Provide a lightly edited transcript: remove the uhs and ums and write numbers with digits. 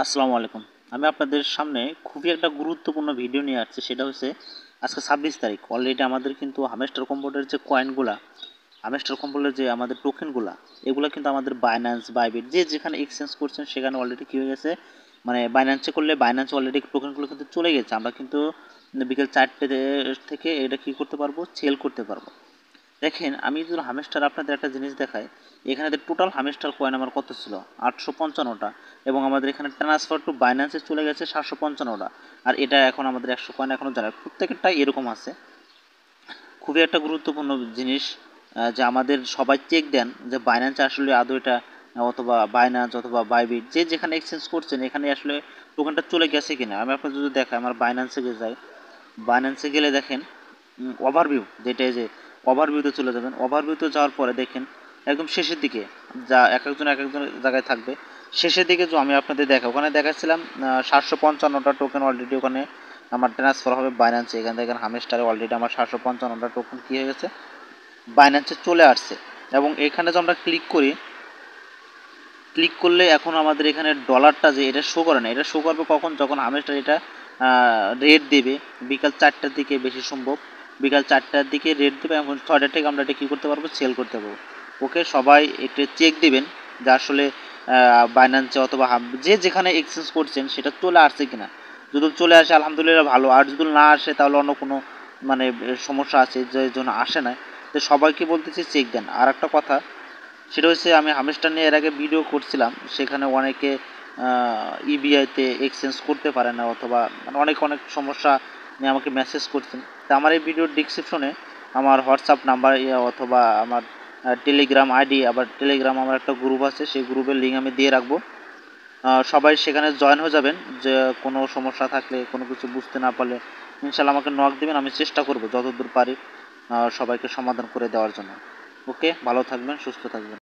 আসসালামু আলাইকুম। আমি আপনাদের সামনে খুবই একটা গুরুত্বপূর্ণ ভিডিও নিয়ে আসছি। সেটা হচ্ছে আজকে ২৬ তারিখ। অলরেডি আমাদের কিন্তু হামেস্টার কম্পোর্টের যে কয়েনগুলা, হামেস্টার কম্পোর্টের যে আমাদের টোকেনগুলা, এগুলা কিন্তু আমাদের বাইন্যান্স, বাইবিট যে যেখানে এক্সচেঞ্জ করছেন সেখানে অলরেডি কী হয়ে গেছে, মানে বাইন্যান্সে করলে বাইন্যান্সে অলরেডি টোকেনগুলো কিন্তু চলে গেছে। আমরা কিন্তু বিকেল ৪টে থেকে এটা কী করতে পারবো, সেল করতে পারবো। দেখেন আমি যদি হামেস্টার আপনাদের একটা জিনিস দেখাই, এখানে টোটাল হামেস্টার কয়েন আমার কত ছিল, 855টা, এবং আমাদের এখানে ট্রান্সফার টু বাইন্যান্সে চলে গেছে 755টা। আর এটা এখন আমাদের 100 কয়েন এখনও জানায়, প্রত্যেকটাই এরকম আছে। খুবই একটা গুরুত্বপূর্ণ জিনিস, যে আমাদের সবাই চেক দেন যে বাইন্যান্সে আসলে আদৌ এটা, অথবা বাইন্যান্স অথবা বাইবিট যে যেখানে এক্সচেঞ্জ করছেন এখানে আসলে টোকেনটা চলে গেছে কিনা। আমি আপনার যদি দেখাই, আমার বাইন্যান্সে যাই, বাইন্যান্সে গেলে দেখেন ওভারভিউ, যেটা যে ওভারভিউতে চলে যাবেন। ওভারভিউতে যাওয়ার পরে দেখেন একদম শেষের দিকে, যা এক একজন জায়গায় থাকবে, শেষের দিকে যে আমি আপনাদের ওখানে দেখাচ্ছিলাম 755টা টোকেন অলরেডি ওখানে আমার ট্রান্সফার হবে বাইন্যান্সে। এখান থেকে হামেস্টারে অলরেডি আমার 755টা টোকেন কী হয়ে গেছে, বাইন্যান্সে চলে আসছে। এবং এখানে যে আমরা ক্লিক করলে এখন আমাদের এখানে ডলারটা যে এটা শো করে না, এটা শো করবে কখন, যখন হামেস্টার এটা রেট দেবে বিকাল 4টার দিকে, বেশি সম্ভব বিকাল 4টার দিকে রেট দেবে। এখন 6টার থেকে আমরা এটা কী করতে পারবো, সেল করতে পারবো। ওকে, সবাই একটু চেক দিবেন যে আসলে বাইন্যান্সে অথবা যে যেখানে এক্সচেঞ্জ করছেন সেটা চলে আসছে কিনা। যদি চলে আসে আলহামদুলিল্লাহ ভালো, আর যদি না আসে তাহলে অন্য কোনো মানে সমস্যা আছে যে জন্য আসে না। তো সবাইকে বলতেছি চেক দেন। আর একটা কথা, সেটা হচ্ছে আমি হামেস্টার নিয়ে এর আগে ভিডিও করছিলাম, সেখানে অনেকে ইবিআইতে এক্সচেঞ্জ করতে পারে না, অথবা মানে অনেক সমস্যা নিয়ে আমাকে মেসেজ করছেন। তা আমার এই ভিডিওর ডিসক্রিপশনে আমার হোয়াটসঅ্যাপ নাম্বার অথবা আমার টেলিগ্রাম আইডি, আবার টেলিগ্রাম আমার একটা গ্রুপ আছে, সেই গ্রুপের লিঙ্ক আমি দিয়ে রাখবো। সবাই সেখানে জয়েন হয়ে যাবেন। যে কোনো সমস্যা থাকলে, কোনো কিছু বুঝতে না পারলে ইনশাল্লাহ আমাকে নক দেবেন, আমি চেষ্টা করব যতদূর পারি সবাইকে সমাধান করে দেওয়ার জন্য। ওকে, ভালো থাকবেন, সুস্থ থাকবেন।